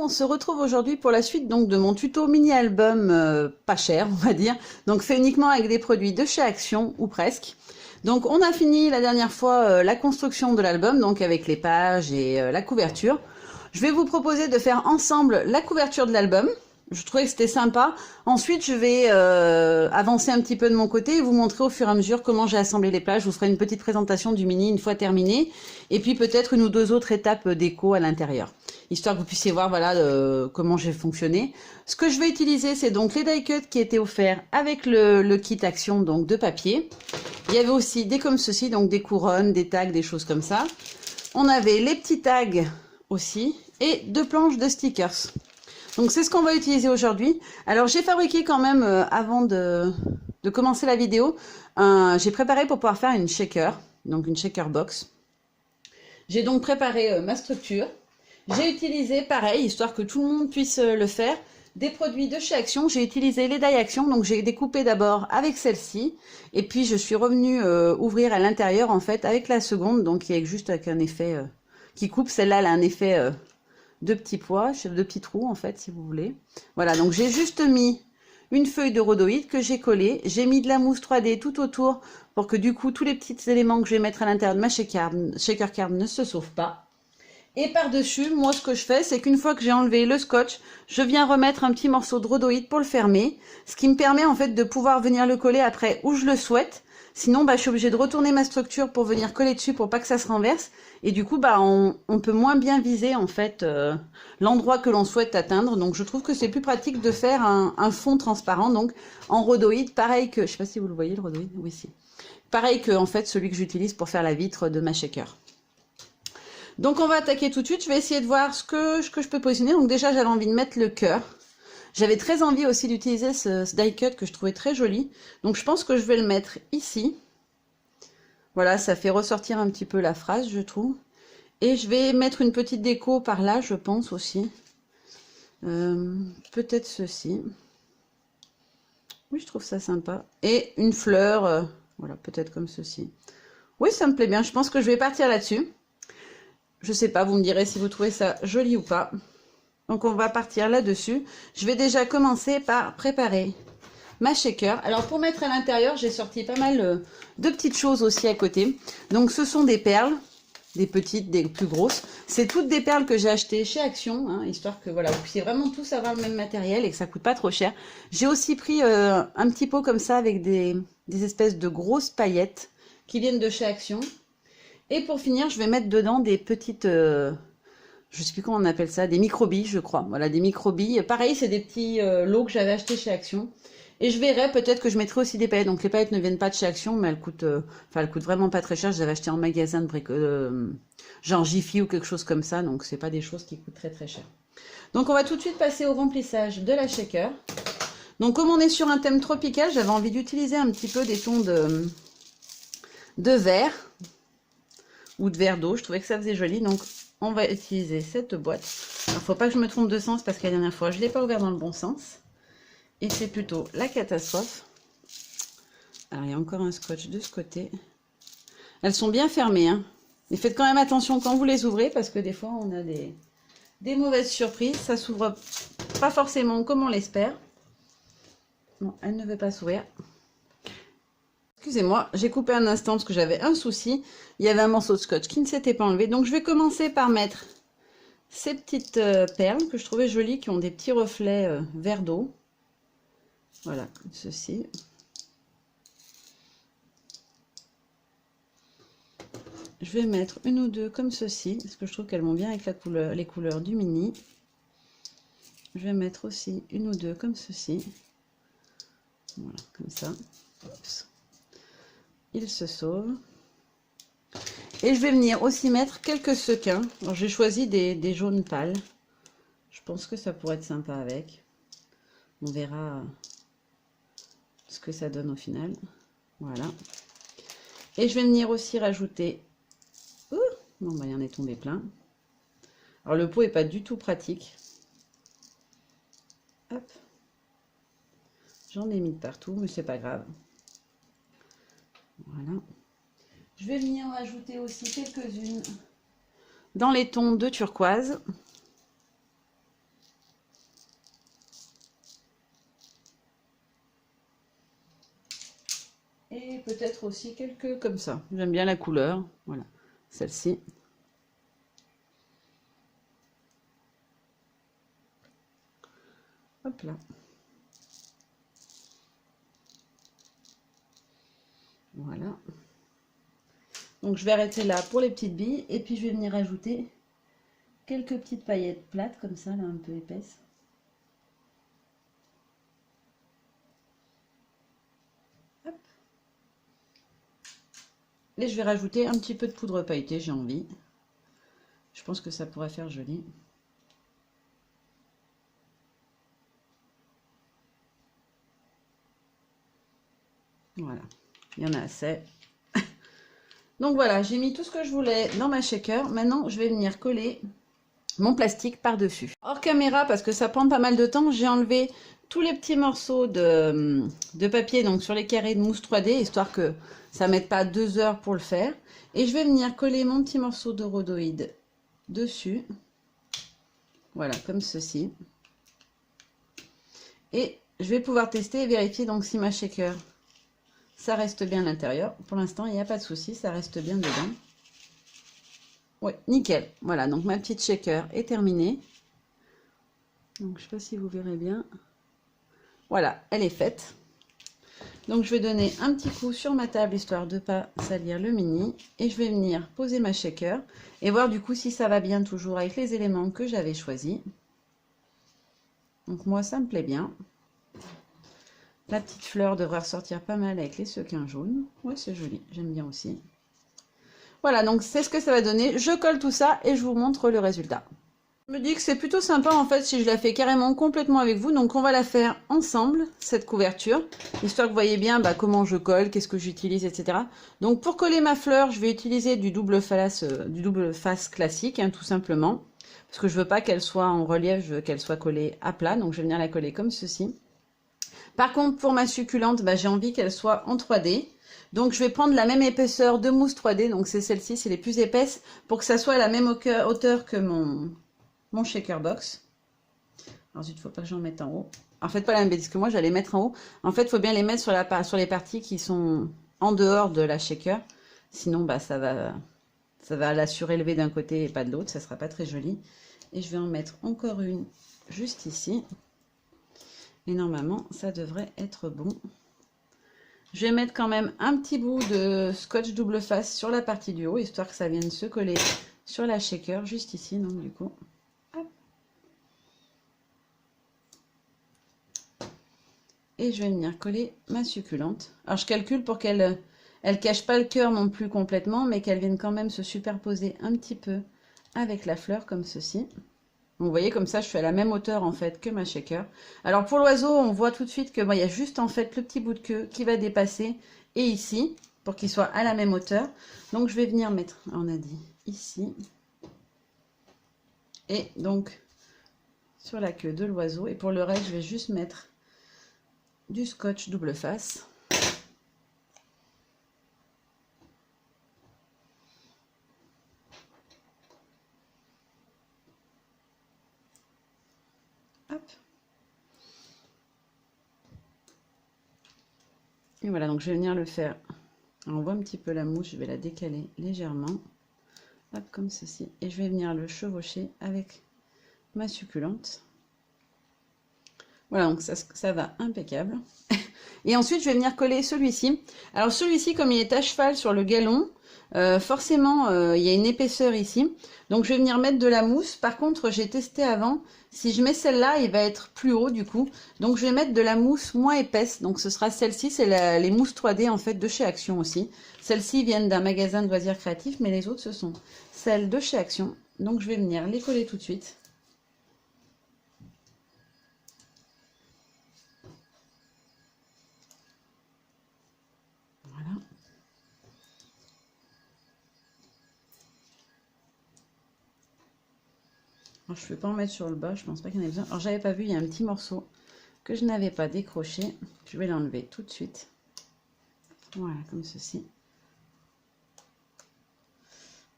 On se retrouve aujourd'hui pour la suite donc de mon tuto mini-album pas cher, on va dire. Donc fait uniquement avec des produits de chez Action, ou presque. Donc on a fini la dernière fois la construction de l'album, donc avec les pages et la couverture. Je vais vous proposer de faire ensemble la couverture de l'album. Je trouvais que c'était sympa. Ensuite, je vais avancer un petit peu de mon côté et vous montrer au fur et à mesure comment j'ai assemblé les pages. Je vous ferai une petite présentation du mini une fois terminé. Et puis peut-être une ou deux autres étapes déco à l'intérieur. Histoire que vous puissiez voir voilà, comment j'ai fonctionné. Ce que je vais utiliser, c'est donc les die cuts qui étaient offerts avec le kit Action donc de papier. Il y avait aussi des comme ceci, donc des couronnes, des tags, des choses comme ça. On avait les petits tags aussi et deux planches de stickers. Donc c'est ce qu'on va utiliser aujourd'hui. Alors j'ai fabriqué quand même, avant de commencer la vidéo, j'ai préparé pour pouvoir faire une shaker, donc une shaker box. J'ai donc préparé ma structure. J'ai utilisé, pareil, histoire que tout le monde puisse le faire, des produits de chez Action. J'ai utilisé les die Action, donc j'ai découpé d'abord avec celle-ci. Et puis je suis revenue ouvrir à l'intérieur en fait avec la seconde, donc qui est juste avec un effet qui coupe. Celle-là, elle a un effet... de petits pois, de petits trous en fait si vous voulez. Voilà, donc j'ai juste mis une feuille de rhodoïde que j'ai collée. J'ai mis de la mousse 3D tout autour pour que du coup tous les petits éléments que je vais mettre à l'intérieur de ma shaker card ne se sauvent pas. Et par-dessus, moi ce que je fais, c'est qu'une fois que j'ai enlevé le scotch, je viens remettre un petit morceau de rhodoïde pour le fermer. Ce qui me permet en fait de pouvoir venir le coller après où je le souhaite. Sinon, je suis obligée de retourner ma structure pour venir coller dessus pour pas que ça se renverse. Et du coup, on peut moins bien viser en fait l'endroit que l'on souhaite atteindre. Donc, je trouve que c'est plus pratique de faire un fond transparent, donc en rhodoïde, pareil que, je sais pas si vous le voyez le rhodoïde, oui si. Pareil que en fait celui que j'utilise pour faire la vitre de ma shaker. Donc, on va attaquer tout de suite. Je vais essayer de voir ce que je peux positionner. Donc déjà, j'avais envie de mettre le cœur. J'avais très envie aussi d'utiliser ce die cut que je trouvais très joli. Donc je pense que je vais le mettre ici. Voilà, ça fait ressortir un petit peu la phrase, je trouve. Et je vais mettre une petite déco par là, je pense aussi. Peut-être ceci. Oui, je trouve ça sympa. Et une fleur, voilà, peut-être comme ceci. Oui, ça me plaît bien. Je pense que je vais partir là-dessus. Je sais pas, vous me direz si vous trouvez ça joli ou pas. Donc on va partir là-dessus. Je vais déjà commencer par préparer ma shaker. Alors pour mettre à l'intérieur, j'ai sorti pas mal de petites choses aussi à côté. Donc ce sont des perles, des petites, des plus grosses. C'est toutes des perles que j'ai achetées chez Action, hein, histoire que voilà, vous puissiez vraiment tous avoir le même matériel et que ça coûte pas trop cher. J'ai aussi pris un petit pot comme ça avec des espèces de grosses paillettes qui viennent de chez Action. Et pour finir, je vais mettre dedans des petites... je sais plus comment on appelle ça, des micro-billes, je crois. Voilà, des micro-billes. Pareil, c'est des petits lots que j'avais achetés chez Action. Et je verrai, peut-être que je mettrai aussi des paillettes. Donc les paillettes ne viennent pas de chez Action, mais elles coûtent vraiment pas très cher. Je les avais achetées en magasin de genre Jiffy ou quelque chose comme ça. Donc c'est pas des choses qui coûtent très très cher. Donc on va tout de suite passer au remplissage de la shaker. Donc comme on est sur un thème tropical, j'avais envie d'utiliser un petit peu des tons de vert ou de verre d'eau. Je trouvais que ça faisait joli. Donc on va utiliser cette boîte. Alors, faut pas que je me trompe de sens parce que la dernière fois, je l'ai pas ouvert dans le bon sens. Et c'est plutôt la catastrophe. Alors, il y a encore un scotch de ce côté. Elles sont bien fermées, hein. Mais faites quand même attention quand vous les ouvrez parce que des fois, on a des mauvaises surprises. Ça s'ouvre pas forcément comme on l'espère. Non, elle ne veut pas s'ouvrir. Excusez-moi, j'ai coupé un instant parce que j'avais un souci. Il y avait un morceau de scotch qui ne s'était pas enlevé. Donc, je vais commencer par mettre ces petites perles que je trouvais jolies, qui ont des petits reflets vert d'eau. Voilà, comme ceci. Je vais mettre une ou deux comme ceci, parce que je trouve qu'elles vont bien avec les couleurs du mini. Je vais mettre aussi une ou deux comme ceci. Voilà, comme ça. Oups. Il se sauve. Et je vais venir aussi mettre quelques sequins. Alors j'ai choisi des jaunes pâles. Je pense que ça pourrait être sympa avec. On verra ce que ça donne au final. Voilà. Et je vais venir aussi rajouter... Ouh, non, il y en est tombé plein. Alors le pot est pas du tout pratique. Hop. J'en ai mis de partout, mais c'est pas grave. Voilà. Je vais venir rajouter aussi quelques-unes dans les tons de turquoise. Et peut-être aussi quelques comme ça. J'aime bien la couleur. Voilà, celle-ci. Hop là. Voilà. Donc je vais arrêter là pour les petites billes. Et puis je vais venir ajouter quelques petites paillettes plates comme ça, là, un peu épaisses. Hop. Et je vais rajouter un petit peu de poudre pailletée, j'ai envie. Je pense que ça pourrait faire joli. Voilà, il y en a assez. Donc voilà, j'ai mis tout ce que je voulais dans ma shaker. Maintenant, je vais venir coller mon plastique par-dessus. Hors caméra, parce que ça prend pas mal de temps, j'ai enlevé tous les petits morceaux de papier donc sur les carrés de mousse 3D, histoire que ça ne mette pas 2 heures pour le faire. Et je vais venir coller mon petit morceau de rhodoïde dessus. Voilà, comme ceci. Et je vais pouvoir tester et vérifier donc si ma shaker, ça reste bien à l'intérieur. Pour l'instant, il n'y a pas de souci, ça reste bien dedans. Oui, nickel. Voilà, donc ma petite shaker est terminée. Donc, je ne sais pas si vous verrez bien. Voilà, elle est faite. Donc, je vais donner un petit coup sur ma table, histoire de ne pas salir le mini. Et je vais venir poser ma shaker et voir du coup si ça va bien toujours avec les éléments que j'avais choisis. Donc, moi, ça me plaît bien. La petite fleur devrait ressortir pas mal avec les sequins jaunes. Ouais, c'est joli, j'aime bien aussi. Voilà, donc c'est ce que ça va donner. Je colle tout ça et je vous montre le résultat. Je me dis que c'est plutôt sympa en fait si je la fais carrément complètement avec vous. Donc on va la faire ensemble, cette couverture, histoire que vous voyez bien comment je colle, qu'est-ce que j'utilise, etc. Donc pour coller ma fleur, je vais utiliser du double face classique, hein, tout simplement. Parce que je veux pas qu'elle soit en relief, je veux qu'elle soit collée à plat. Donc je vais venir la coller comme ceci. Par contre, pour ma succulente, j'ai envie qu'elle soit en 3D. Donc, je vais prendre la même épaisseur de mousse 3D. Donc, c'est celle-ci, c'est les plus épaisses, pour que ça soit à la même hauteur que mon shaker box. Ensuite, il ne faut pas que j'en mette en haut. En fait, pas la même bêtise que moi, j'allais mettre en haut. En fait, il faut bien les mettre sur les parties qui sont en dehors de la shaker. Sinon, ça va la surélever d'un côté et pas de l'autre. Ça ne sera pas très joli. Et je vais en mettre encore une juste ici. Et normalement, ça devrait être bon. Je vais mettre quand même un petit bout de scotch double face sur la partie du haut, histoire que ça vienne se coller sur la shaker, juste ici. Donc du coup, hop. Et je vais venir coller ma succulente. Alors je calcule pour qu'elle cache pas le cœur non plus complètement, mais qu'elle vienne quand même se superposer un petit peu avec la fleur, comme ceci. Donc, vous voyez, comme ça, je suis à la même hauteur, en fait, que ma shaker. Alors, pour l'oiseau, on voit tout de suite que, il y a juste, en fait, le petit bout de queue qui va dépasser. Et ici, pour qu'il soit à la même hauteur. Donc, je vais venir mettre, on a dit, ici. Et donc, sur la queue de l'oiseau. Et pour le reste, je vais juste mettre du scotch double face. Hop. Et voilà, donc je vais venir le faire. Alors, on voit un petit peu la mousse, je vais la décaler légèrement. Hop, comme ceci. Et je vais venir le chevaucher avec ma succulente. Voilà, donc ça va impeccable. Et ensuite, je vais venir coller celui-ci. Alors celui-ci, comme il est à cheval sur le galon, forcément, il y a une épaisseur ici. Donc je vais venir mettre de la mousse. Par contre, j'ai testé avant. Si je mets celle-là, il va être plus haut du coup. Donc je vais mettre de la mousse moins épaisse. Donc ce sera celle-ci, c'est les mousses 3D en fait de chez Action aussi. Celles-ci viennent d'un magasin de loisirs créatifs, mais les autres, ce sont celles de chez Action. Donc je vais venir les coller tout de suite. Alors, je ne vais pas en mettre sur le bas, je pense pas qu'il y en ait besoin. Alors, j'avais pas vu, il y a un petit morceau que je n'avais pas décroché. Je vais l'enlever tout de suite. Voilà, comme ceci.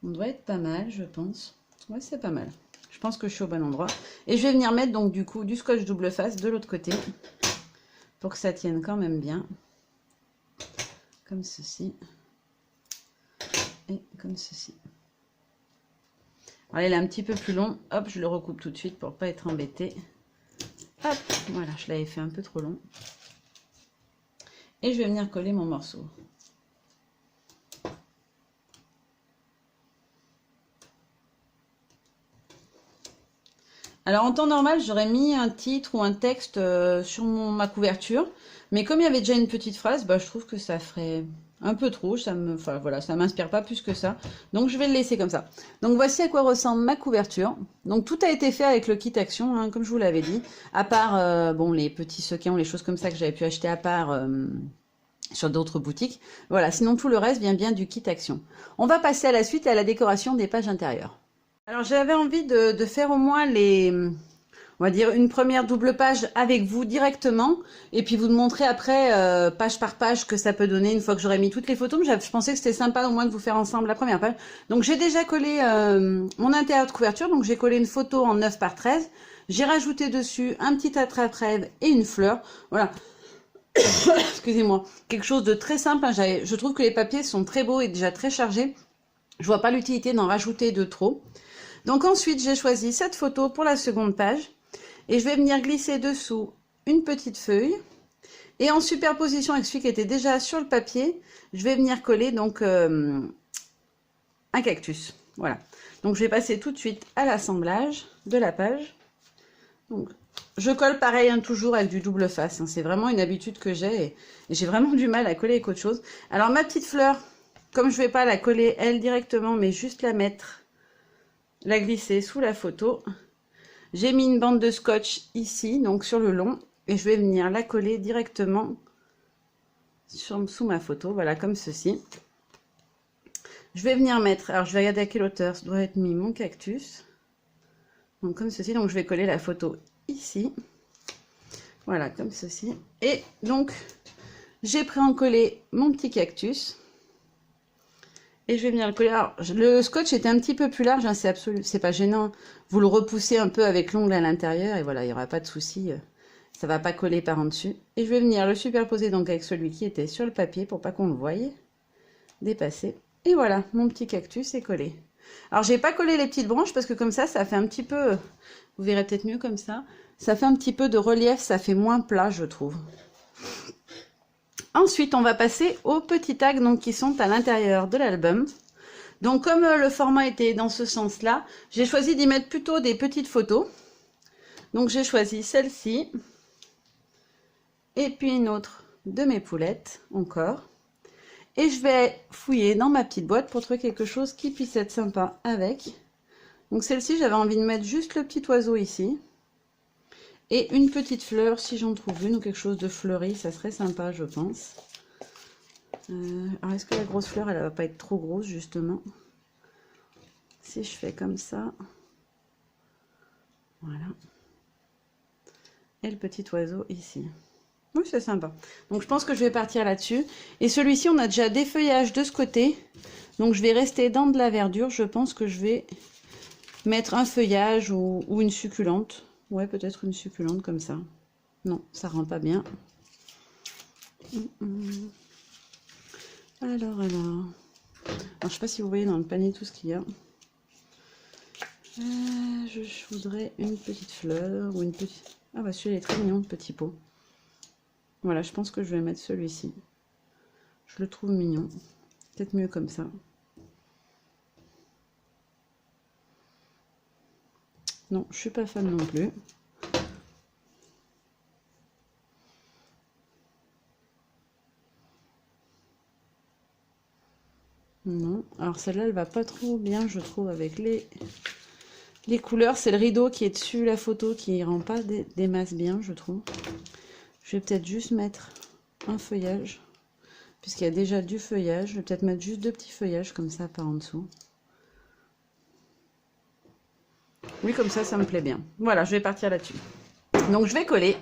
On doit être pas mal, je pense. Ouais, c'est pas mal. Je pense que je suis au bon endroit. Et je vais venir mettre donc du coup du scotch double face de l'autre côté pour que ça tienne quand même bien. comme ceci. Et comme ceci. Voilà, il est un petit peu plus long. Hop, je le recoupe tout de suite pour pas être embêté. Hop, voilà, je l'avais fait un peu trop long. Et je vais venir coller mon morceau. Alors en temps normal, j'aurais mis un titre ou un texte sur ma couverture. Mais comme il y avait déjà une petite phrase, bah, je trouve que ça ferait un peu trop. Enfin, voilà, ça m'inspire pas plus que ça. Donc je vais le laisser comme ça. Donc voici à quoi ressemble ma couverture. Donc tout a été fait avec le kit action, hein, comme je vous l'avais dit. À part bon, les petits sequins ou les choses comme ça que j'avais pu acheter à part sur d'autres boutiques. Voilà, sinon tout le reste vient bien du kit action. On va passer à la suite et à la décoration des pages intérieures. Alors j'avais envie de faire au moins on va dire une première double page avec vous directement et puis vous montrer après page par page que ça peut donner une fois que j'aurai mis toutes les photos. Mais je pensais que c'était sympa au moins de vous faire ensemble la première page. Donc j'ai déjà collé mon intérieur de couverture, donc j'ai collé une photo en 9 par 13. J'ai rajouté dessus un petit attrape-rêve et une fleur. Voilà. Excusez-moi. Quelque chose de très simple. Hein. Je trouve que les papiers sont très beaux et déjà très chargés. Je vois pas l'utilité d'en rajouter de trop. Donc ensuite, j'ai choisi cette photo pour la seconde page. Et je vais venir glisser dessous une petite feuille. Et en superposition avec celui qui était déjà sur le papier, je vais venir coller donc un cactus. Voilà. Donc je vais passer tout de suite à l'assemblage de la page. Donc, je colle pareil, hein, toujours avec du double face. Hein. C'est vraiment une habitude que j'ai et j'ai vraiment du mal à coller avec autre chose. Alors ma petite fleur, comme je ne vais pas la coller elle directement, mais juste la mettre, la glisser sous la photo, j'ai mis une bande de scotch ici, donc sur le long, et je vais venir la coller directement sous ma photo, voilà, comme ceci. Je vais venir mettre, alors je vais regarder à quelle hauteur ça doit être mis mon cactus. Donc comme ceci, donc je vais coller la photo ici. Voilà, comme ceci. Et donc, j'ai pré-encollé mon petit cactus. Et je vais venir le coller. Alors, le scotch était un petit peu plus large, hein, c'est pas gênant. Vous le repoussez un peu avec l'ongle à l'intérieur et voilà, il n'y aura pas de souci. Ça va pas coller par en dessus. Et je vais venir le superposer donc avec celui qui était sur le papier pour pas qu'on le voie dépasser. Et voilà, mon petit cactus est collé. Alors, j'ai pas collé les petites branches parce que comme ça fait un petit peu... Vous verrez peut-être mieux comme ça. Ça fait un petit peu de relief, ça fait moins plat, je trouve. Ensuite, on va passer aux petits tags donc, qui sont à l'intérieur de l'album. Donc, comme le format était dans ce sens-là, j'ai choisi d'y mettre plutôt des petites photos. Donc, j'ai choisi celle-ci. Et puis une autre de mes poulettes, encore. Et je vais fouiller dans ma petite boîte pour trouver quelque chose qui puisse être sympa avec. Donc, celle-ci, j'avais envie de mettre juste le petit oiseau ici. Et une petite fleur, si j'en trouve une ou quelque chose de fleuri, ça serait sympa, je pense. Alors, est-ce que la grosse fleur, elle va pas être trop grosse, justement? Si je fais comme ça. Voilà. Et le petit oiseau ici. Oui, c'est sympa. Donc, je pense que je vais partir là-dessus. Et celui-ci, on a déjà des feuillages de ce côté. Donc, je vais rester dans de la verdure. Je pense que je vais mettre un feuillage ou une succulente. Ouais, peut-être une succulente comme ça. Non, ça rend pas bien. Alors. Je sais pas si vous voyez dans le panier tout ce qu'il y a. Je voudrais une petite fleur ou une petite... Ah bah celui-là est très mignon, petit pot. Voilà, je pense que je vais mettre celui-ci. Je le trouve mignon. Peut-être mieux comme ça. Non, je suis pas fan non plus. Non, alors celle-là, elle va pas trop bien, je trouve, avec les couleurs. C'est le rideau qui est dessus, la photo, qui rend pas des masses bien, je trouve. Je vais peut-être juste mettre un feuillage, puisqu'il y a déjà du feuillage. Je vais peut-être mettre juste 2 petits feuillages comme ça par en dessous. Oui, comme ça me plaît bien. Voilà, je vais partir là-dessus. Donc, je vais coller,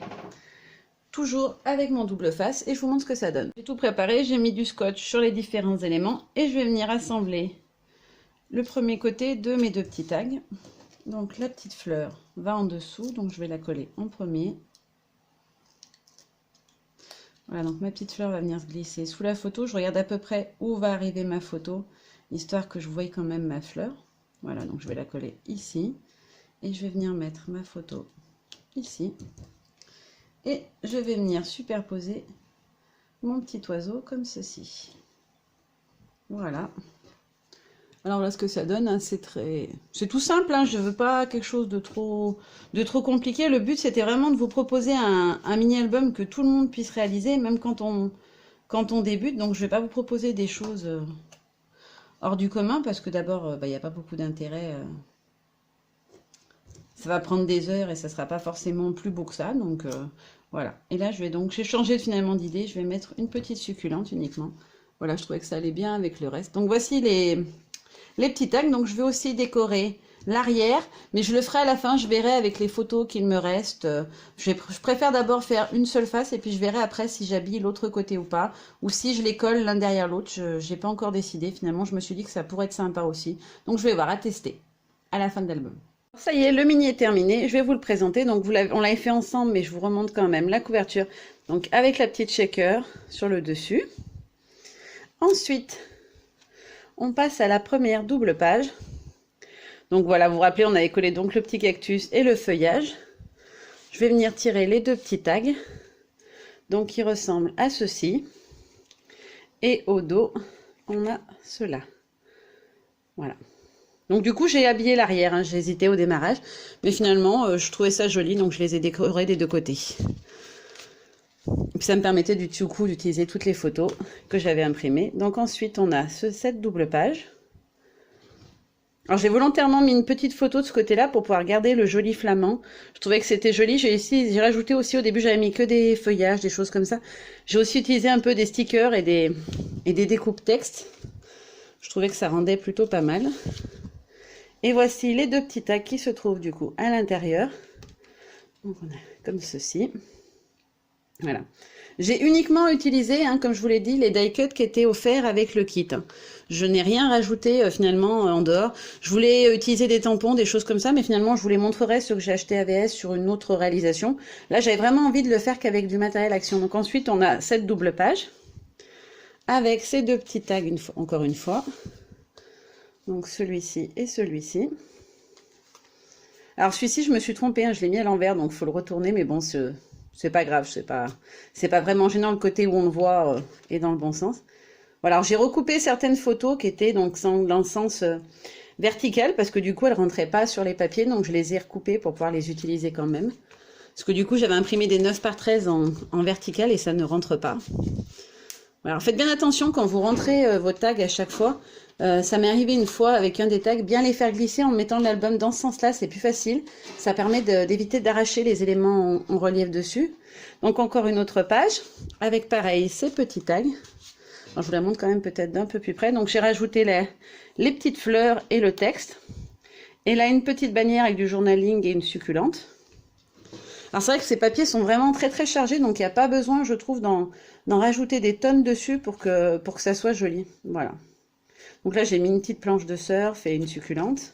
toujours avec mon double face, et je vous montre ce que ça donne. J'ai tout préparé, j'ai mis du scotch sur les différents éléments, et je vais venir assembler le premier côté de mes 2 petits tags. Donc, la petite fleur va en dessous, donc je vais la coller en premier. Voilà, donc ma petite fleur va venir se glisser sous la photo. Je regarde à peu près où va arriver ma photo, histoire que je voie quand même ma fleur. Voilà, donc je vais la coller ici. Et je vais venir mettre ma photo ici. Et je vais venir superposer mon petit oiseau comme ceci. Voilà. Alors là, ce que ça donne, hein, c'est tout simple, hein, je ne veux pas quelque chose de trop compliqué. Le but, c'était vraiment de vous proposer un mini-album que tout le monde puisse réaliser, même quand on débute. Donc, je ne vais pas vous proposer des choses hors du commun, parce que d'abord, il n'y a pas beaucoup d'intérêt. Ça va prendre des heures et ça ne sera pas forcément plus beau que ça. Donc, voilà. Et là, j'ai changé finalement d'idée. Je vais mettre une petite succulente uniquement. Voilà, je trouvais que ça allait bien avec le reste. Donc, voici les petits tags. Donc je vais aussi décorer l'arrière, mais je le ferai à la fin, je verrai avec les photos qu'il me reste. Je préfère d'abord faire une seule face et puis je verrai après si j'habille l'autre côté ou pas, ou si je les colle l'un derrière l'autre. Je n'ai pas encore décidé, finalement je me suis dit que ça pourrait être sympa aussi. Donc je vais voir, à tester à la fin de l'album. Ça y est, le mini est terminé, je vais vous le présenter. Donc on l'avait fait ensemble, mais je vous remonte quand même la couverture. Donc avec la petite shaker sur le dessus. Ensuite, on passe à la première double page. Donc voilà, vous vous rappelez, on avait collé donc le petit cactus et le feuillage. Je vais venir tirer les deux petits tags. Donc qui ressemblent à ceci. Et au dos, on a cela. Voilà. Donc du coup, j'ai habillé l'arrière, hein, j'ai hésité au démarrage. Mais finalement, je trouvais ça joli, donc je les ai décorés des deux côtés. Et puis ça me permettait du coup d'utiliser toutes les photos que j'avais imprimées. Donc ensuite on a cette double page. Alors j'ai volontairement mis une petite photo de ce côté-là pour pouvoir garder le joli flamand. Je trouvais que c'était joli. J'ai rajouté aussi au début, j'avais mis que des feuillages, des choses comme ça. J'ai aussi utilisé un peu des stickers et des découpes texte. Je trouvais que ça rendait plutôt pas mal. Et voici les deux petits tags qui se trouvent du coup à l'intérieur. Donc on a comme ceci. Voilà. J'ai uniquement utilisé, hein, comme je vous l'ai dit, les die cuts qui étaient offerts avec le kit. Je n'ai rien rajouté finalement en dehors. Je voulais utiliser des tampons, des choses comme ça, mais finalement je vous les montrerai ceux que j'ai acheté AVS sur une autre réalisation. Là j'avais vraiment envie de le faire qu'avec du matériel action. Donc ensuite on a cette double page avec ces deux petits tags encore une fois. Donc celui-ci et celui-ci. Alors celui-ci je me suis trompée, hein, je l'ai mis à l'envers donc il faut le retourner, mais bon c'est pas grave, c'est pas vraiment gênant, le côté où on le voit est dans le bon sens. Voilà, alors j'ai recoupé certaines photos qui étaient donc dans le sens vertical parce que du coup elles rentraient pas sur les papiers, donc je les ai recoupées pour pouvoir les utiliser quand même. Parce que du coup j'avais imprimé des 9 par 13 en vertical et ça ne rentre pas. Voilà, alors faites bien attention quand vous rentrez vos tags à chaque fois. Ça m'est arrivé une fois avec un des tags, bien les faire glisser en mettant l'album dans ce sens-là, c'est plus facile. Ça permet d'éviter d'arracher les éléments en relief dessus. Donc encore une autre page, avec pareil ces petits tags. Alors, je vous la montre quand même peut-être d'un peu plus près. Donc j'ai rajouté les petites fleurs et le texte. Et là une petite bannière avec du journaling et une succulente. Alors c'est vrai que ces papiers sont vraiment très très chargés, donc il n'y a pas besoin, je trouve, d'en rajouter des tonnes dessus pour que ça soit joli. Voilà. Donc là, j'ai mis une petite planche de surf et une succulente.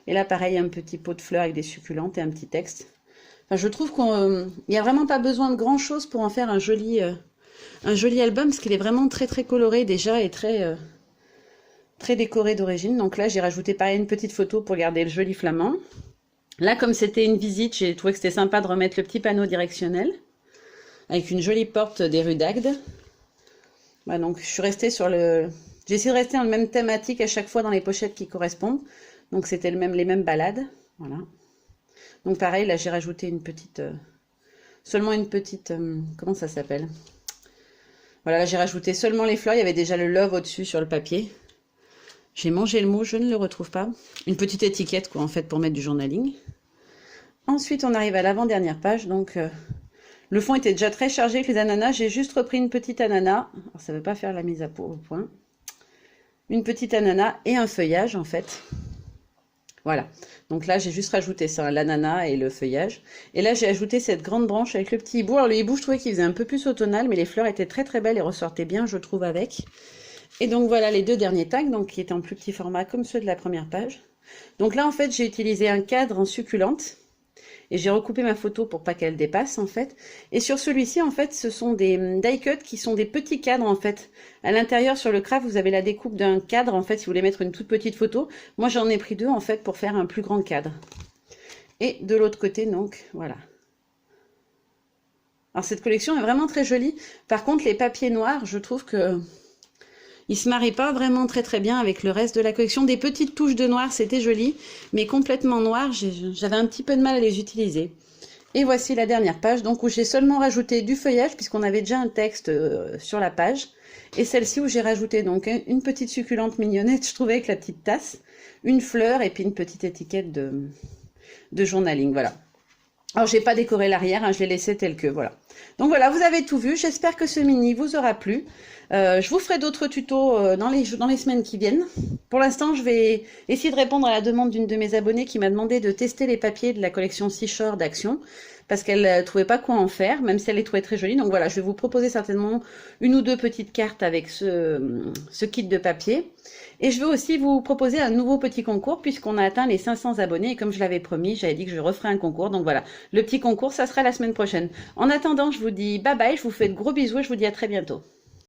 Et là, pareil, un petit pot de fleurs avec des succulentes et un petit texte. Enfin, je trouve qu'il n'y a vraiment pas besoin de grand-chose pour en faire un joli album, parce qu'il est vraiment très très coloré déjà et très décoré d'origine. Donc là, j'ai rajouté pareil une petite photo pour garder le joli flamand. Là, comme c'était une visite, j'ai trouvé que c'était sympa de remettre le petit panneau directionnel avec une jolie porte des rues d'Agde. Voilà, donc je suis restée sur le... J'ai essayé de rester dans le même thématique à chaque fois dans les pochettes qui correspondent. Donc c'était les mêmes balades. Voilà. Donc pareil, là j'ai rajouté une petite... seulement une petite... comment ça s'appelle? Voilà, là j'ai rajouté seulement les fleurs. Il y avait déjà le love au-dessus sur le papier. J'ai mangé le mot, je ne le retrouve pas. Une petite étiquette quoi en fait pour mettre du journaling. Ensuite on arrive à l'avant-dernière page. Donc le fond était déjà très chargé avec les ananas. J'ai juste repris une petite ananas. Alors ça ne veut pas faire la mise au point. Une petite ananas et un feuillage en fait. Voilà. Donc là, j'ai juste rajouté ça, l'ananas et le feuillage. Et là, j'ai ajouté cette grande branche avec le petit hibou. Alors le hibou, je trouvais qu'il faisait un peu plus automnal, mais les fleurs étaient très très belles et ressortaient bien, je trouve, avec. Et donc voilà les deux derniers tags, donc qui étaient en plus petit format comme ceux de la première page. Donc là, en fait, j'ai utilisé un cadre en succulente. Et j'ai recoupé ma photo pour pas qu'elle dépasse en fait. Et sur celui-ci en fait, ce sont des die cuts qui sont des petits cadres en fait. À l'intérieur sur le craft, vous avez la découpe d'un cadre en fait si vous voulez mettre une toute petite photo. Moi j'en ai pris deux en fait pour faire un plus grand cadre. Et de l'autre côté donc, voilà. Alors cette collection est vraiment très jolie. Par contre les papiers noirs, je trouve que ils se marient pas vraiment très bien avec le reste de la collection. Des petites touches de noir, c'était joli, mais complètement noir, j'avais un petit peu de mal à les utiliser. Et voici la dernière page, donc où j'ai seulement rajouté du feuillage, puisqu'on avait déjà un texte sur la page. Et celle-ci où j'ai rajouté donc une petite succulente mignonnette, je trouvais, avec la petite tasse, une fleur et puis une petite étiquette de journaling, voilà. Alors, j'ai pas décoré l'arrière, hein, je l'ai laissé tel que, voilà. Donc voilà, vous avez tout vu. J'espère que ce mini vous aura plu. Je vous ferai d'autres tutos dans les semaines qui viennent. Pour l'instant, je vais essayer de répondre à la demande d'une de mes abonnées qui m'a demandé de tester les papiers de la collection Seashore d'Action parce qu'elle ne trouvait pas quoi en faire, même si elle les trouvait très jolies. Donc voilà, je vais vous proposer certainement une ou deux petites cartes avec ce kit de papier. Et je vais aussi vous proposer un nouveau petit concours puisqu'on a atteint les 500 abonnés. Et comme je l'avais promis, j'avais dit que je referais un concours. Donc voilà, le petit concours, ça sera la semaine prochaine. En attendant, je vous dis bye bye, je vous fais de gros bisous et je vous dis à très bientôt.